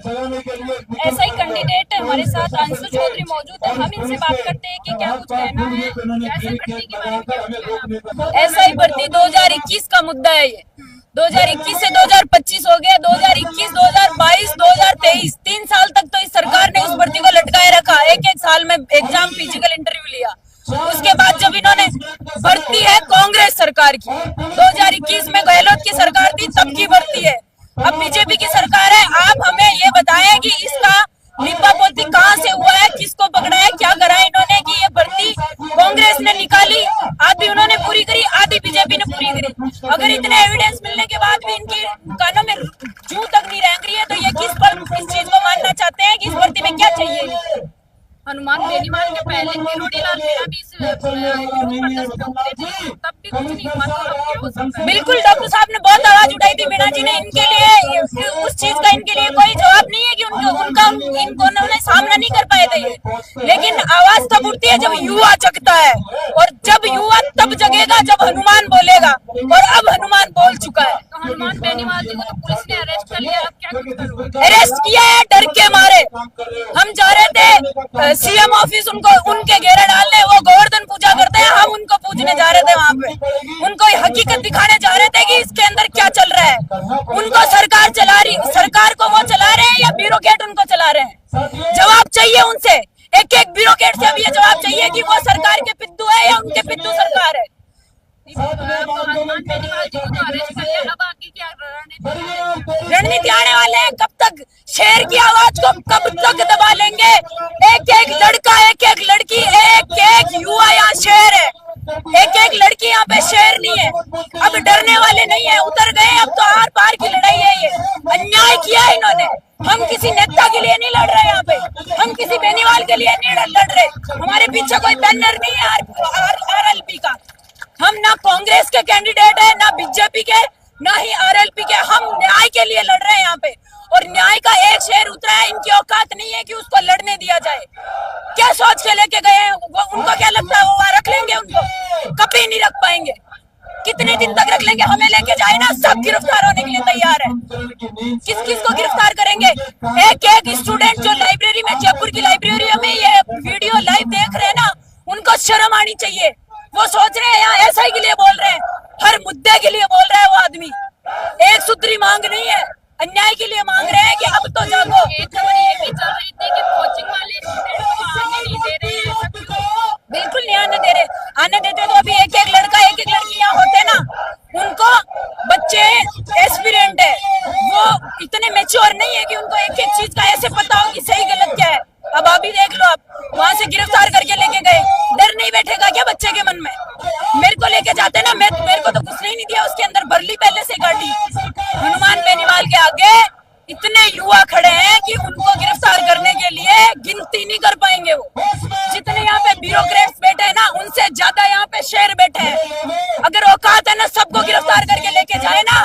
ऐसा ही कैंडिडेट हमारे साथ अंशु चौधरी मौजूद है। हम इनसे बात करते हैं कि क्या कुछ कहना है, कैसे भर्ती के बारे में क्या कुछ कहना है। ऐसा ही भर्ती 2021 का मुद्दा है ये। 2021 से 2025 हो गया, 2021, 2022, 2023 3 साल तक तो इस सरकार ने उस भर्ती को लटकाए रखा। एक साल में एग्जाम, फिजिकल इंटरव्यू लिया। उसके बाद जब इन्होंने भर्ती है कांग्रेस सरकार की, 2021 में गहलोत की सरकार थी तब की भर्ती है, अब बीजेपी की सरकार है। आप हमें ये बताएं कि इसका लिपापोती कहाँ से हुआ है, किसको पकड़ा है, क्या करा है इन्होंने कि ये भर्ती कांग्रेस ने निकाली, आधी उन्होंने पूरी करी, आधी बीजेपी ने पूरी करी। अगर इतने एविडेंस मिलने के बाद भी इनकी कानों में जूं तक नहीं रेंग रही है तो ये किस पर इस चीज को मानना चाहते हैं कि इस भर्ती में क्या चाहिए। हनुमान बेनीवाल के पहले किरोड़ी लाल मीणा भी तब भी कुछ नहीं हुआ, तो अब क्या हो सकता है? बिल्कुल, डॉक्टर साहब ने बहुत आवाज उठाई थी मीणा जी ने, इनके लिए उस चीज का इनके लिए कोई जवाब नहीं है कि उनका इनको उन्होंने सामना नहीं कर पाए थे ये। लेकिन आवाज तब उठती है जब युवा जगता है, और जब युवा तब जगेगा जब हनुमान बोलेगा, और अब हनुमान बोल चुका है। तो हनुमान बेनीवाल जी को तो पुलिस ने अरेस्ट कर लिया, अब क्या करोगे? अरेस्ट किया है डर के मारे। हम जा रहे थे सीएम ऑफिस उनके घेरा डालने, वो गोवर्धन पूजा करते हैं, हम उनको पूजने जा रहे थे वहाँ पे, उनको हकीकत दिखाने जा रहे थे कि इसके अंदर क्या चल रहा है। उनको सरकार चला रही, सरकार को वो चला रहे हैं या ब्यूरोक्रेट उनको चला रहे हैं? जवाब चाहिए उनसे, एक एक ब्यूरोक्रेट से अब ये जवाब चाहिए कि वो सरकार के पिद्दू है या उनके पिद्दू सरकार है। हनुमान बेनीवाल जी को तो अरेस्ट कर लिया, अब आगे क्या रणनीति आने वाले हैं? कब तक शेर की आवाज को कब तक दबा लेंगे? एक एक लड़का, एक एक लड़की, एक एक युवा यहाँ शेर है, एक एक लड़की यहाँ पे शेर नहीं है। अब डरने वाले नहीं है, उतर गए, अब तो आर पार की लड़ाई है। ये अन्याय किया है इन्होंने। हम किसी नेता के लिए नहीं लड़ रहे यहाँ पे, हम किसी बेनीवाल के लिए नहीं लड़ रहे। हमारे पीछे कोई बैनर नहीं है आरएलपी का। हम ना कांग्रेस के कैंडिडेट है, ना बीजेपी के, ना ही आरएलपी के। हम न्याय के लिए लड़ रहे हैं यहाँ पे, और न्याय का एक शेर उतरा है। इनकी औकात नहीं है कि उसको लड़ने दिया जाए। क्या सोच के लेके गए हैं वो? उनको क्या लगता है वो वहां रख लेंगे? उनको कभी नहीं रख पाएंगे। कितने दिन तक रख लेंगे? हमें लेके जाए ना, सब गिरफ्तार होने के लिए तैयार है। किस किस को गिरफ्तार करेंगे? एक एक स्टूडेंट जो लाइब्रेरी में, जयपुर की लाइब्रेरी में ये वीडियो लाइव देख रहे हैं ना, उनको शर्म आनी चाहिए। वो सोच रहे हैं यहाँ एसआई के लिए बोल रहे हैं, हर मुद्दे के लिए बोल रहा है वो आदमी। एक सूत्री मांग नहीं है, अन्याय के लिए मांग रहे हैं कि अब तो जागो। एक खबर ये भी चल रही थी कि कोचिंग वाले स्टूडेंट को आने नहीं दे रहे हैं। बिल्कुल नहीं आने दे रहे। आने देते तो अभी एक एक लड़का, एक एक लड़की यहाँ होते ना। उनको बच्चे एस्पिरेंट है, वो इतने मैच्योर नहीं है कि उनको एक एक चीज का ऐसे पता हो कि सही गलत क्या है। अब अभी देख लो, आप वहां से गिरफ्तार करके लेके गए, डर नहीं बैठेगा क्या बच्चे के मन में? मेरे को लेके जाते ना, मेरे को तो घुसने ही नहीं दिया उसके अंदर, भरली पहले से गाड़ी। हनुमान बेनीवाल के आगे इतने युवा खड़े हैं कि उनको गिरफ्तार करने के लिए गिनती नहीं कर पाएंगे वो। जितने यहाँ पे ब्यूरोक्रेट्स बैठे हैं ना, उनसे ज्यादा यहाँ पे शेर बैठे हैं। अगर औकात है ना, सबको गिरफ्तार करके लेके जाए ना,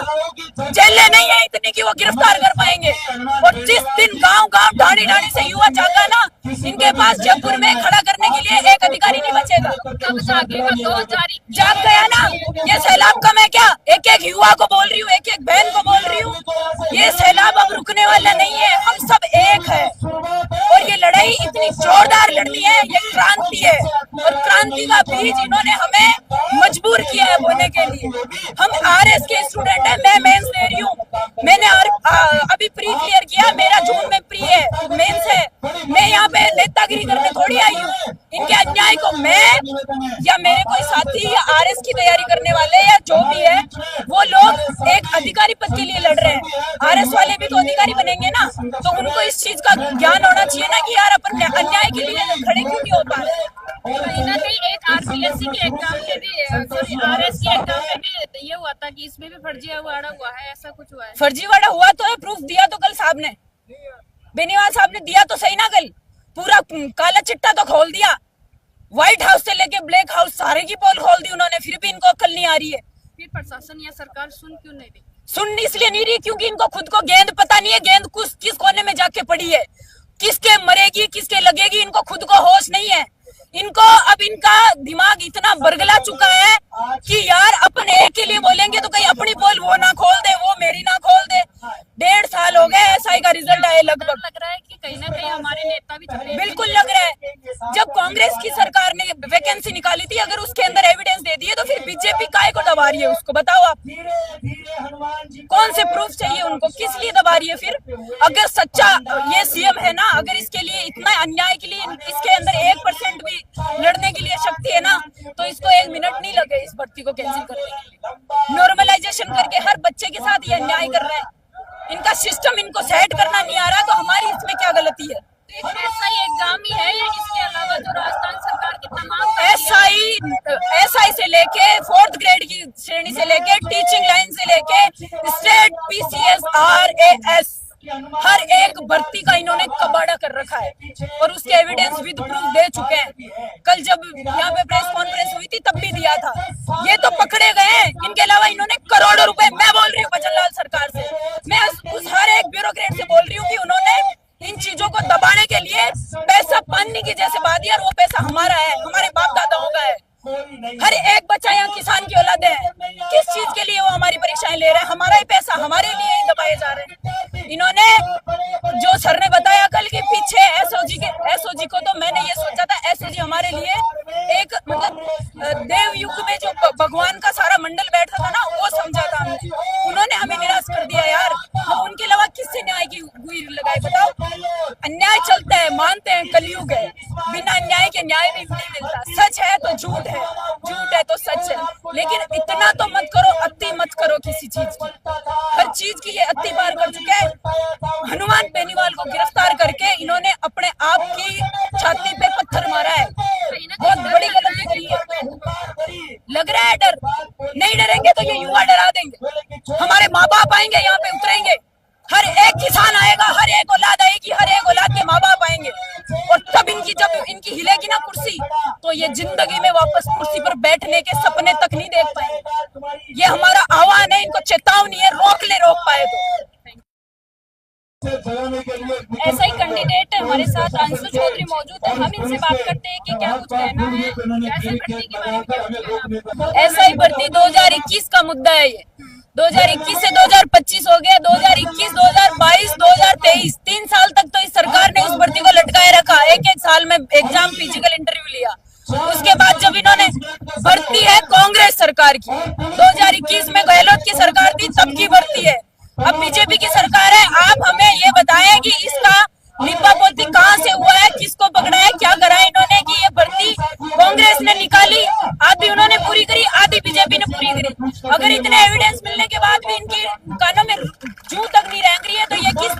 जेलें नहीं है इतनी कि वो गिरफ्तार कर पाएंगे। और जिस दिन गांव-गांव, ढाणी-ढाणी से युवा जागा ना, इनके पास जयपुर में खड़ा करने के लिए एक अधिकारी नहीं बचेगा। कब जागेगा? 2021 जाग गया ना। ये सैलाब कम है क्या? एक एक युवा को बोल रही हूँ, एक एक बहन को बोल रही हूँ, ये सैलाब अब रुकने वाला नहीं है। हम सब एक है, और ये लड़ाई इतनी जोरदार लड़नी है, ये क्रांति है, और क्रांति का बीज इन्होंने हमें मजबूर किया है बोने के लिए। हम आरएस के स्टूडेंट हैं, मैं मेंस दे रही हूँ, मैंने अभी प्री क्लियर किया, मेरा जून में प्री है, मेंस है। मैं यहाँ पे नेतागिरी करने थोड़ी आई हूँ। इनके अन्याय को मैं या मेरे कोई साथी या आरएस की तैयारी करने वाले या जो भी है, वो लोग एक अधिकारी पद के लिए लड़ रहे हैं। आरएस वाले भी तो अधिकारी बनेंगे ना, तो उनको इस चीज का ज्ञान होना चाहिए ना कि यार अपन अन्याय के लिए खड़े क्यों नहीं हो पा रहे। कहीं ना कहीं एक आरपीएससी के एग्जाम में भी, सॉरी आरएस के एग्जाम में भी ये हुआ था कि इसमें भी फर्जीवाड़ा हुआ है, ऐसा कुछ हुआ है? फर्जीवाड़ा हुआ तो है, प्रूफ दिया तो कल साहब ने, बेनीवाल साहब ने दिया तो सही ना। कल पूरा काला चिट्टा तो खोल दिया, व्हाइट हाउस से लेके ब्लैक हाउस सारे की पोल खोल दी उन्होंने, फिर भी इनको अक्ल नहीं आ रही है। फिर प्रशासन या सरकार सुन क्यों नहीं रही? सुन इसलिए नहीं रही क्योंकि इनको खुद को गेंद पता नहीं है, गेंद किस कोने में जाके पड़ी है, किसके मरेगी किसके लगेगी, इनको खुद को होश नहीं है। इनको अब इनका दिमाग इतना बरगला चुका है कि यार अपन एक के लिए बोलेंगे तो कहीं अपनी पोल वो ना खोल दे, वो मेरी ना खोल दे। 1.5 साल हो गए एसआई का रिजल्ट आए लगभग। लग रहा है कि कहीं ना कहीं हमारे नेता भी झूठे हैं। बिल्कुल लग रहा है। जब कांग्रेस की सरकार ने वैकेंसी निकाली थी, अगर उसके अंदर एविडेंस दे दिए तो फिर बीजेपी काहे को दबा रही है उसको, बताओ आप। कौन से प्रूफ चाहिए उनको, किस लिए दबा रही है फिर? अगर सच्चा ये सीएम है ना, अगर इसके लिए इतना अन्याय के लिए इसके अंदर 1% भी लड़ने के लिए शक्ति है ना, तो इसको 1 मिनट नहीं लगे इस भर्ती को कैंसिल करने के लिए। नॉर्मलाइजेशन करके हर बच्चे के साथ ये अन्याय कर रहे हैं। इनका सिस्टम इनको सेट करना नहीं आ रहा, तो हमारी इसमें क्या गलती है? ऐसा ही एग्जाम ही है या इसके अलावा जो राजस्थान सरकार की तमाम एसआई से लेके 4th ग्रेड की श्रेणी से लेके टीचिंग लाइन से लेके स्टेट पीसीएस आरएएस हर एक भर्ती का इन्होंने कबाड़ा कर रखा है और उसके एविडेंस विद प्रूफ दे चुके हैं। कल जब यहाँ पे प्रेस कॉन्फ्रेंस हुई थी तब भी दिया था। ये तो पकड़े गए हैं, इनके अलावा इन्होंने करोड़ों रुपए, मैं बोल रही हूँ भजनलाल सरकार से, मैं उस हर एक ब्यूरोक्रेट से बोल रही हूँ कि उन्होंने इन चीजों को दबाने के लिए पैसा पानी की जैसे बात दिया, और वो पैसा हमारा है, हमारे बाप दादाओं का है। हर एक बच्चा यहाँ किसान की औलाद है। किस चीज के लिए वो हमारी परीक्षाएं ले रहे हैं? हमारा ही पैसा हमारे लिए ही दबाए जा रहे हैं। इन्होंने जो सर ने बताया कल के पीछे एसओजी को तो मैंने ये सोचा था एसओजी हमारे लिए एक मतलब देव युग में जो भगवान का सारा मंडल बैठा था ना, वो समझा था हमने। उन्होंने हमें निराश कर दिया यार। हम उनके अलावा किससे न्याय की गुई लगाए, बताओ? अन्याय चलता है, मानते हैं कलयुग है, बिना अन्याय के न्याय भी नहीं मिलता। सच है तो झूठ है, झूठ है तो सच है, लेकिन इतना तो मत करो, अति मत करो किसी चीज की। हर चीज की ये अति पार कर चुके हैं। हनुमान बेनीवाल को गिरफ्तार करके इन्होंने अपने आप की छाती पे पत्थर मारा है। बहुत बड़ी गलती करी है। लग रहा है डर, नहीं डरेंगे तो ये युवा डरा देंगे। हमारे माँ बाप आएंगे, यहाँ पे उतरेंगे, हर एक किसान आएगा, हर एक औलाद आएगी, हर एक औलाद के माँ बाप आएंगे, और तब जब इनकी हिलेगी ना कुर्सी, तो ये जिंदगी में वापस कुर्सी पर बैठने के सपने तक नहीं देख पाएंगे। ये हमारा आह्वान है, इनको चेतावनी है, रोक पाए तो। ऐसा ही कैंडिडेट हमारे साथ अंशु चौधरी मौजूद है, हम इनसे बात करते हैं कि क्या कुछ कहना है, कैसे भर्ती के बारे में क्या कुछ कहना है। ऐसा ही भर्ती 2021 का मुद्दा है ये। 2021 से 2025 हो गया, 2021, 2022, 2023, 3 साल तक तो इस सरकार ने उस भर्ती को लटकाए रखा। एक साल में एग्जाम, फिजिकल इंटरव्यू लिया। उसके बाद जब इन्होंने भर्ती है कांग्रेस सरकार की, 2021 में गहलोत की सरकार थी तब की भर्ती है, अब बीजेपी की सरकार है। आप हमें ये बताएं कि इसका लिपापोती कहाँ से हुआ है, किसको पकड़ा है, क्या करा है इन्होंने कि ये भर्ती कांग्रेस ने निकाली, आधी उन्होंने पूरी करी, आधी बीजेपी ने पूरी करी। अगर इतने एविडेंस मिलने के बाद भी इनकी कानों में जूं तक नहीं रेंग रही है, तो ये किस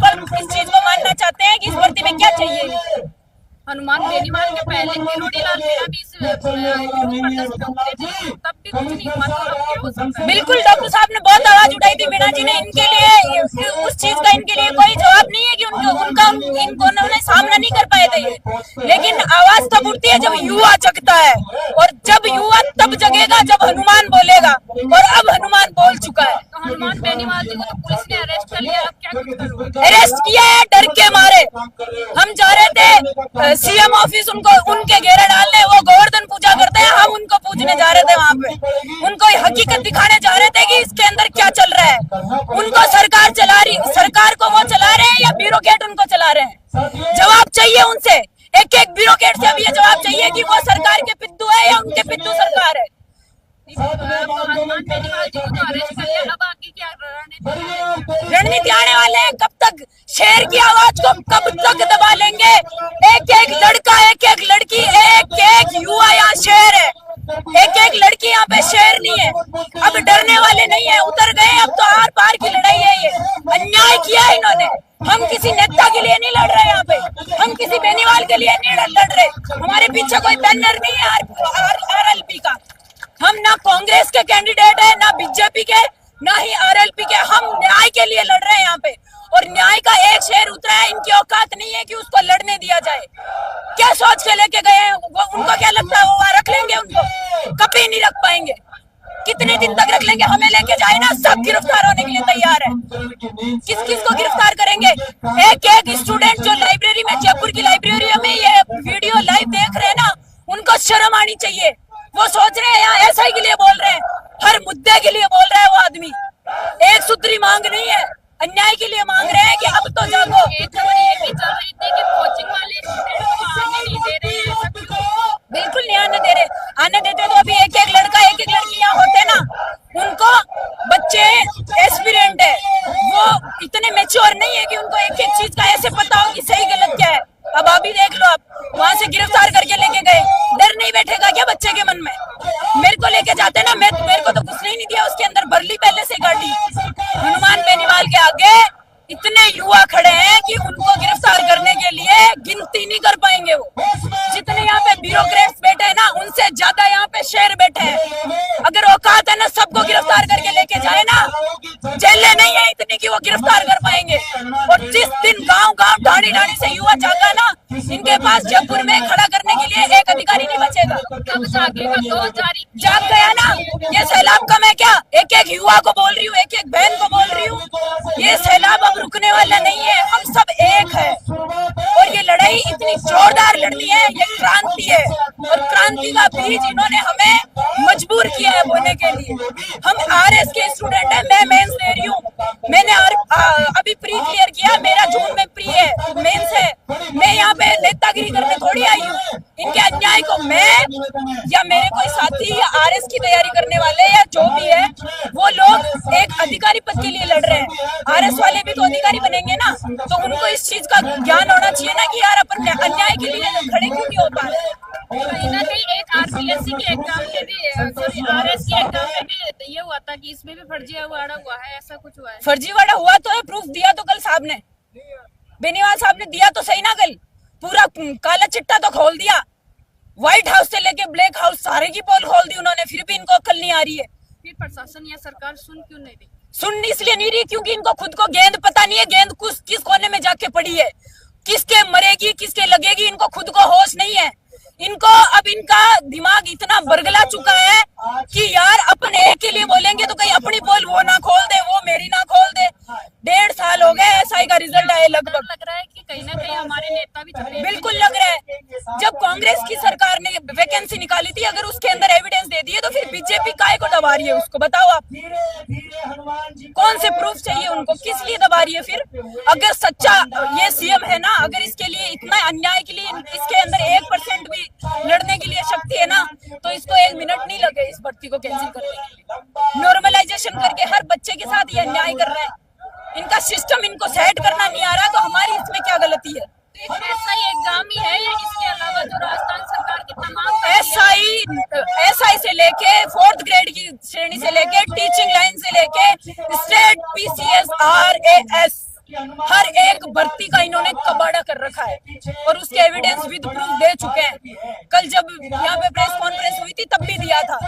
चीज को मानना चाहते हैं कि इस भर्ती में क्या चाहिए? हनुमान बेनीवाल के पहले किरोड़ी लाल मीणा भी इस विरोध प्रदर्शन में उतरे थे, तब भी कुछ नहीं हुआ, तो अब क्या हो सकता है? बिल्कुल, डॉक्टर साहब ने बहुत आवाज उठाई थी मीणा जी ने। इनके लिए उस चीज का इनके लिए कोई जवाब नहीं है कि इनको उन्होंने सामना नहीं कर पाए थे ये। लेकिन आवाज तब उठती है जब युवा जगता है, और जब युवा तब जगेगा जब हनुमान बोलेगा, और अब हनुमान बोल चुका है। तो हनुमान बेनीवाल जी को तो पुलिस ने अरेस्ट कर लिया, अब क्या कुछ करोगे? अरेस्ट किया है डर के मारे। हम जा रहे थे सीएम ऑफिस उनके घेरा डालने, वो गोवर्धन पूजा करते हैं, हम उनको पूजने जा रहे थे वहाँ पे, उनको हकीकत दिखाने जा रहे थे कि इसके अंदर क्या चल रहा है। उनको सरकार चला रही, सरकार को वो चला रहे हैं या ब्यूरोक्रेट उनको चला रहे हैं? जवाब चाहिए उनसे, एक एक ब्यूरोक्रेट से अब ये जवाब चाहिए कि वो सरकार के पिद्दू है या उनके पिद्दू सरकार है। हनुमान बेनीवाल जी को तो अरेस्ट कर लिया, अब आगे क्या रणनीति आने वाले हैं? कब तक शेर की आवाज को कब तक दबा लेंगे? एक एक लड़का, एक एक लड़की, एक एक युवा यहाँ शेर है, एक एक लड़की यहाँ पे शेर नहीं है। अब डरने वाले नहीं है, उतर गए, अब तो आर पार की लड़ाई है। ये अन्याय किया है इन्होंने। हम किसी नेता के लिए नहीं लड़ रहे यहाँ पे, हम किसी बेनीवाल के लिए नहीं लड़ रहे। हमारे पीछे कोई बैनर नहीं है आरएलपी का। हम ना कांग्रेस के कैंडिडेट है, ना बीजेपी के, ना ही आरएलपी के। हम न्याय के लिए लड़ रहे हैं यहाँ पे, और न्याय का एक शेर उतरा है। इनकी औकात नहीं है कि उसको लड़ने दिया जाए। क्या सोच के लेके गए हैं? उनको क्या लगता है वो वहां रख लेंगे? उनको कभी नहीं रख पाएंगे। कितने दिन तक रख लेंगे? हमें लेके जाए ना, सब गिरफ्तार होने के लिए तैयार है। किस किस को गिरफ्तार करेंगे? एक एक स्टूडेंट जो लाइब्रेरी में, जयपुर की लाइब्रेरी में ये वीडियो लाइव देख रहे हैं ना, उनको शर्म आनी चाहिए। वो सोच रहे हैं यहाँ एसआई के लिए बोल रहे हैं, हर मुद्दे के लिए बोल रहा है वो आदमी। एक सूत्री मांग नहीं है, अन्याय के लिए मांग रहे हैं कि अब तो जागो। एक खबर ये भी चल रही थी कि कोचिंग वाले स्टूडेंट को आने नहीं दे रहे हैं, ऐसा क्यों? बिल्कुल नहीं आने दे रहे। आने देते तो अभी एक एक लड़का एक एक लड़की यहाँ होते ना। उनको बच्चे एस्पिरेंट है, वो इतने मैच्योर नहीं है कि उनको एक एक चीज का ऐसे पता हो कि सही गलत क्या है। अब अभी देख लो, आप वहां से गिरफ्तार करके लेके गए, डर नहीं बैठेगा क्या बच्चे के मन में? मेरे को लेके जाते ना, मेरे को तो घुसने ही नहीं दिया, उसके अंदर भर ली पहले से गाड़ी। हनुमान बेनीवाल के आगे इतने युवा खड़े हैं कि उनको गिरफ्तार करने के लिए गिनती नहीं कर पाएंगे। वो जितने यहाँ पे ब्यूरोक्रेट्स बैठे हैं ना, उनसे ज्यादा यहाँ पे शेर बैठे हैं। अगर औकात है ना सबको गिरफ्तार करके लेके जाए ना, जेलें नहीं है इतनी कि वो गिरफ्तार कर पाएंगे। और जिस दिन गांव गांव ढाणी ढाणी से युवा जागा ना, इनके पास जयपुर में खड़ा करने के लिए एक अधिकारी नहीं बचेगा। कब जागेगा? 2021 जाग गया ना, ये सैलाब कम है क्या? एक एक युवा को बोल रही हूँ, एक एक बहन को बोल रही हूँ, ये सैलाब अब रुकने वाला नहीं है। हम सब एक है और ये लड़ाई इतनी जोरदार लड़नी है, ये क्रांति है। और क्रांति का बीज इन्होंने हमें मजबूर किया है बोने के लिए। हम आरएस के स्टूडेंट हैं, मैं मेंस दे रही हूँ। मैंने अभी प्री क्लियर किया, मेरा जून में प्री है, मेंस है। मैं यहाँ पे नेतागिरी करने थोड़ी आई हूँ। इनके अन्याय को मैं या मेरे कोई साथी या आरएस की तैयारी करने वाले या जो भी है, वो लोग एक अधिकारी पद के लिए लड़ रहे हैं। आरएस वाले भी तो अधिकारी बनेंगे ना, तो उनको इस चीज का ज्ञान होना चाहिए ना कि यार अपन अन्याय के लिए खड़े क्यों नहीं हो पा रहे। कहीं ना कहीं एक आरपीएससी के एग्जाम में भी, सॉरी आरएस के एग्जाम में भी ये हुआ था कि इसमें भी फर्जीवाड़ा हुआ है, ऐसा कुछ हुआ है? फर्जीवाड़ा हुआ तो है, प्रूफ दिया तो कल साहब ने, बेनीवाल साहब ने दिया तो सही ना। कल पूरा काला चिट्टा तो खोल दिया, व्हाइट हाउस से लेके ब्लैक हाउस सारे की पोल खोल दी उन्होंने, फिर भी इनको अक्ल नहीं आ रही है। फिर प्रशासन या सरकार सुन क्यों नहीं रही? सुन इसलिए नहीं रही क्योंकि इनको खुद को गेंद पता नहीं है, गेंद किस कोने में जाके पड़ी है, किसके मरेगी किसके लगेगी, इनको खुद को होश नहीं है। इनको अब इनका दिमाग इतना बरगला चुका है कि यार अपन एक के लिए बोलेंगे तो कहीं अपनी पोल वो ना खोल दे, वो मेरी ना खोल दे। 1.5 साल हो गए एसआई का रिजल्ट आए लगभग। लग रहा है कि कहीं ना कहीं हमारे नेता भी छुपे हैं। बिल्कुल लग रहा है। जब कांग्रेस की सरकार ने वैकेंसी निकाली थी, अगर उसके अंदर एविडेंस दे दिए तो फिर बीजेपी काहे को दबा रही है उसको? बताओ आप, कौन से प्रूफ चाहिए उनको, किस लिए दबा रही है? फिर अगर सच्चा ये सीएम है ना, अगर इसके लिए इतना अन्याय के लिए इसके अंदर 1% भी लड़ने के लिए शक्ति है ना, तो इसको 1 मिनट नहीं लगे इस भर्ती को कैंसिल करने के लिए। नॉर्मलाइजेशन करके हर बच्चे के साथ ये अन्याय कर रहे हैं। इनका सिस्टम इनको सेट करना नहीं आ रहा, तो हमारी इसमें क्या गलती है? एसआई एग्जाम ही है या इसके अलावा जो राजस्थान सरकार की तमाम एसआई से लेके 4th ग्रेड की श्रेणी से लेके टीचिंग लाइन से लेके स्टेट पीसीएस आरएएस हर एक भर्ती का इन्होंने कबाड़ा कर रखा है और उसके एविडेंस विद प्रूफ दे चुके हैं। कल जब यहाँ पे प्रेस कॉन्फ्रेंस हुई थी तब भी दिया था।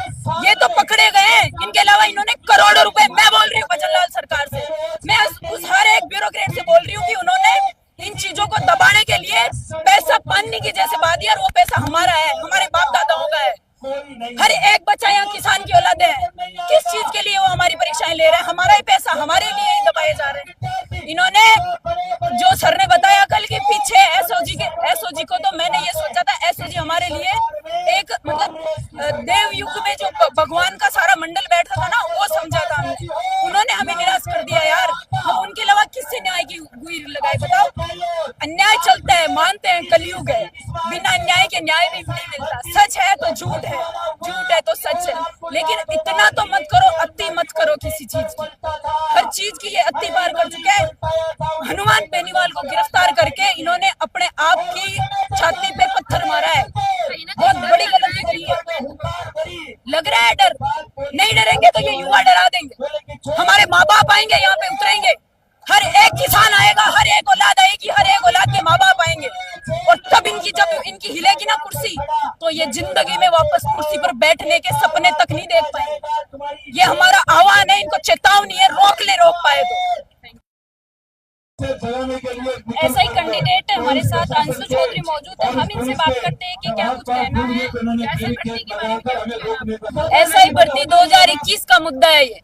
ये तो पकड़े गए हैं, इनके अलावा इन्होंने करोड़ों रुपए, मैं बोल रही हूँ भजनलाल सरकार से, मैं उस हर एक ब्यूरोक्रेट से बोल रही हूँ कि उन्होंने इन चीजों को दबाने के लिए पैसा पानी की जैसे बहा दिया, और वो पैसा हमारा है, हमारे बाप दादाओं का है। हर एक बच्चा यहाँ किसान की औलाद है, किस चीज के लिए वो हमारी परीक्षाएं ले रहे हैं? हमारा ही पैसा हमारे लिए ही दबाए जा रहे हैं। इन्होंने जो सर ने बताया कल के पीछे एसओजी को तो मैंने ये सोचा था एसओजी हमारे लिए एक मतलब देव युग में जो भगवान का सारा मंडल बैठा था ना, वो समझा था हमने। उन्होंने हमें निराश कर दिया यार। हम उनके अलावा किससे न्याय की गुहार लगाए? बताओ, अन्याय चलता है, मानते हैं कलयुग है, बिना अन्याय के न्याय भी नहीं मिलता। सच है तो झूठ है, झूठ है तो सच है, लेकिन इतना तो मत करो, अति मत करो किसी चीज की। हर चीज की ये अति पार कर चुके हैं। हनुमान बेनीवाल को गिरफ्तार करके इन्होंने अपने आप की छाती पे पत्थर मारा है, बहुत बड़ी गलती करी है। लग रहा है डर, नहीं डरेंगे तो ये युवा डरा देंगे। हमारे माँ बाप आएंगे, यहाँ पे उतरेंगे, हर एक किसान आएगा, हर एक औलाद आएगी, हर एक औलाद के माँ बाप आएंगे, और तब जब इनकी हिलेगी ना कुर्सी, तो ये जिंदगी में वापस कुर्सी पर बैठने के सपने तक नहीं देख पाएंगे। ये हमारा आह्वान है, इनको चेतावनी है, रोक पाए तो। ऐसा ही कैंडिडेट हमारे साथ अंशु चौधरी मौजूद है, हम इनसे बात करते हैं कि क्या कुछ कहना है ऐसे भर्ती के बारे में, क्या कुछ कहना है? ऐसा ही भर्ती 2021 का मुद्दा है ये।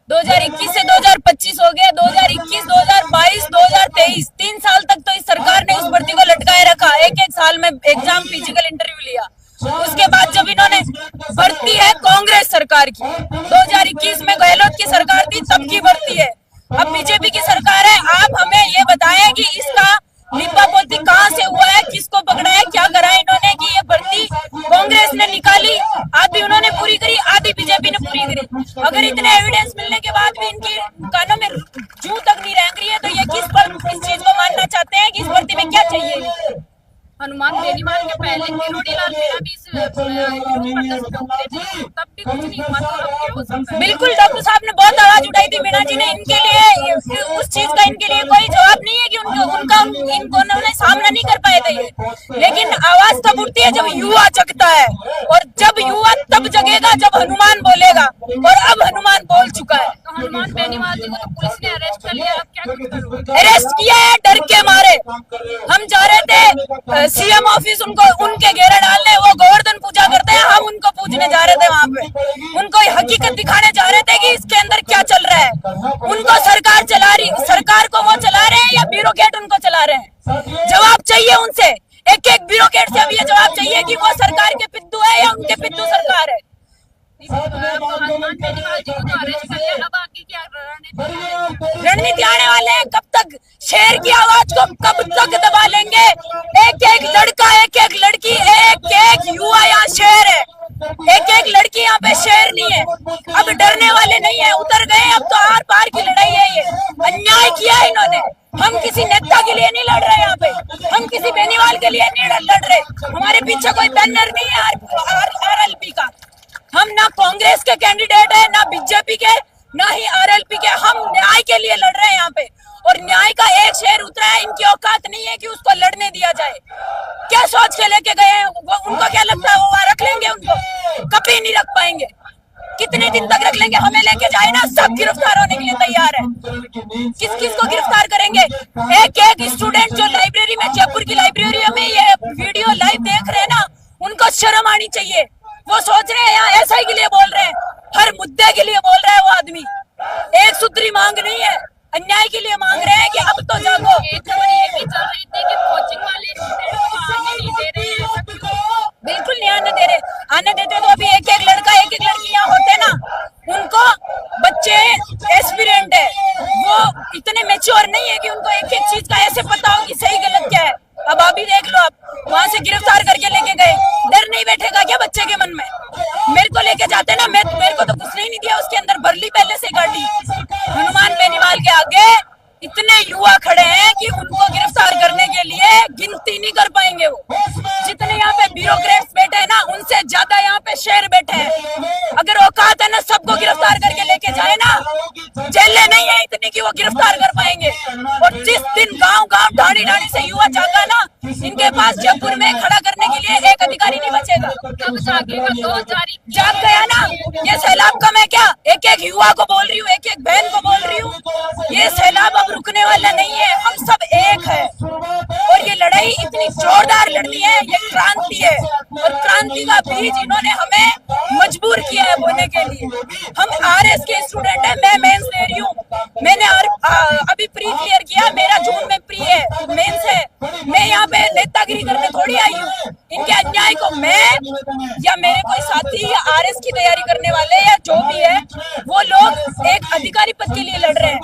2021 से 2025 हो गया, 2021, 2022, 2023, 3 साल तक तो इस सरकार ने उस भर्ती को लटकाए रखा। एक साल में एग्जाम फिजिकल इंटरव्यू लिया। उसके बाद जब इन्होंने भर्ती है कांग्रेस सरकार की, 2021 में गहलोत की सरकार थी तब की भर्ती है, अब बीजेपी की सरकार है, आप हमें ये बताएं कि इसका लिपा पोती कहाँ से हुआ है, किसको पकड़ा है, क्या करा है इन्होंने कि ये भर्ती कांग्रेस ने निकाली, आधी उन्होंने पूरी करी, आधी बीजेपी ने पूरी करी। अगर इतने एविडेंस मिलने के बाद भी इनकी कानों में जूं तक नहीं रेंग रही है तो ये किस चीज को मानना चाहते हैं कि इस भर्ती में क्या चाहिए। हनुमान बेनीवाल के पहले किरोड़ी लाल मीणा भी इस विरोध प्रदर्शन में उतरे थे, तब भी कुछ नहीं हुआ, तो अब क्या हो सकता है? बिल्कुल, डॉक्टर साहब ने बहुत आवाज उठाई थी मीणा जी ने, इनके लिए उस चीज का इनके लिए कोई जवाब नहीं है कि इनको उन्होंने सामना नहीं कर पाए थे ये। लेकिन आवाज तब उठती है जब युवा जगता है, और जब युवा तब जगेगा जब हनुमान बोलेगा, और अब हनुमान बोल चुका है। तो हनुमान बेनीवाल जी को तो पुलिस ने अरेस्ट कर लिया, अब क्या करोगे? अरेस्ट किया है डर के मारे। हम जा रहे थे सीएम ऑफिस उनके घेरा डालने, वो गोवर्धन पूजा करते हैं, हम उनको पूजने जा रहे थे वहाँ पे, उनको हकीकत दिखाने जा रहे थे कि इसके अंदर क्या चल रहा है। उनको सरकार चला रही, सरकार को वो चला रहे हैं या ब्यूरोक्रेट उनको चला रहे हैं? जवाब चाहिए उनसे, एक एक ब्यूरोक्रेट से अब ये जवाब चाहिए कि वो सरकार के पिद्दू है या उनके पिद्दू सरकार है। हनुमान बेनीवाल जी को तो अरेस्ट कर लिया, अब आगे क्या रणनीति आने वाले हैं, कब तक शेर की आवाज को कब तक दबा लेंगे। एक एक लड़का, एक एक लड़की, एक एक युवा यहाँ शेर है, एक एक लड़की यहाँ पे शेर नहीं है। अब डरने वाले नहीं है, उतर गए, अब तो आर पार की लड़ाई है। ये अन्याय किया है इन्होंने। हम किसी नेता के लिए नहीं लड़ रहे यहाँ पे, हम किसी बेनीवाल के लिए नहीं लड़ रहे। हमारे पीछे कोई बैनर नहीं है आरएलपी का। हम ना कांग्रेस के कैंडिडेट है, ना बीजेपी के, ना ही आरएलपी के। हम न्याय के लिए लड़ रहे हैं यहाँ पे, और न्याय का एक शेर उतरा है। इनकी औकात नहीं है कि उसको लड़ने दिया जाए। क्या सोच के लेके गए हैं वो? उनको क्या लगता है वो वहां रख लेंगे? उनको कभी नहीं रख पाएंगे। कितने दिन तक रख लेंगे? हमें लेके जाए ना, सब गिरफ्तार होने के लिए तैयार है। किस किस को गिरफ्तार करेंगे? एक एक स्टूडेंट जो लाइब्रेरी में, जयपुर की लाइब्रेरी में ये वीडियो लाइव देख रहे हैं ना, उनको शर्म आनी चाहिए। वो सोच रहे हैं यहाँ एसआई के लिए बोल रहे हैं, हर मुद्दे के लिए बोल रहा है वो आदमी। एक सूत्री मांग नहीं है, अन्याय के लिए मांग रहे हैं कि अब तो जागो। एक खबर ये भी चल रही थी कि कोचिंग वाले स्टूडेंट को आने नहीं दे रहे हैं। बिल्कुल नहीं आने दे रहे। आने देते तो अभी एक एक लड़का, एक एक लड़की यहाँ होते ना। उनको बच्चे एस्पिरेंट है, वो इतने मैच्योर नहीं है कि उनको एक एक चीज का ऐसे पता हो कि सही गलत क्या है। अब अभी देख लो, आप वहां से गिरफ्तार करके लेके गए, डर नहीं बैठेगा क्या बच्चे के मन में? मेरे को लेके जाते ना, मेरे को तो घुसने ही नहीं दिया उसके अंदर, भरली पहले से गाड़ी। हनुमान बेनीवाल के आगे इतने युवा खड़े हैं कि उनको गिरफ्तार करने के लिए गिनती नहीं कर पाएंगे वो। जितने यहाँ पे ब्यूरोक्रेट्स बैठे हैं ना, उनसे ज्यादा यहाँ पे शेर बैठे हैं। अगर औकात है ना, सबको गिरफ्तार करके लेके जाए ना, जेलें नहीं है इतनी कि वो गिरफ्तार कर पाएंगे। और जिस दिन गांव-गांव, ढाणी-ढाणी से युवा जागा ना, इनके पास जयपुर में खड़ा करने के लिए एक अधिकारी नहीं बचेगा। कब जागेगा? 2021 जाग गया ना। ये सैलाब कम है क्या? एक एक युवा को बोल रही हूँ, एक एक बहन को बोल रही हूँ, ये सैलाब अब रुकने वाला नहीं है। हम सब एक है, और ये लड़ाई इतनी जोरदार लड़नी है, ये क्रांति है, और क्रांति का बीज इन्होंने हमें मजबूर किया है बोने के लिए। हम आरएस के स्टूडेंट हैं, मैं मेंस दे रही हूँ, मैंने अभी प्री क्लियर किया, मेरा जून में प्री है, मेंस है। मैं यहाँ पे नेतागिरी करने थोड़ी आई हूँ। इनके अन्याय को मैं या मेरे कोई साथी या आरएस की तैयारी करने वाले या जो भी है, वो लोग एक अधिकारी पद के लिए लड़ रहे हैं।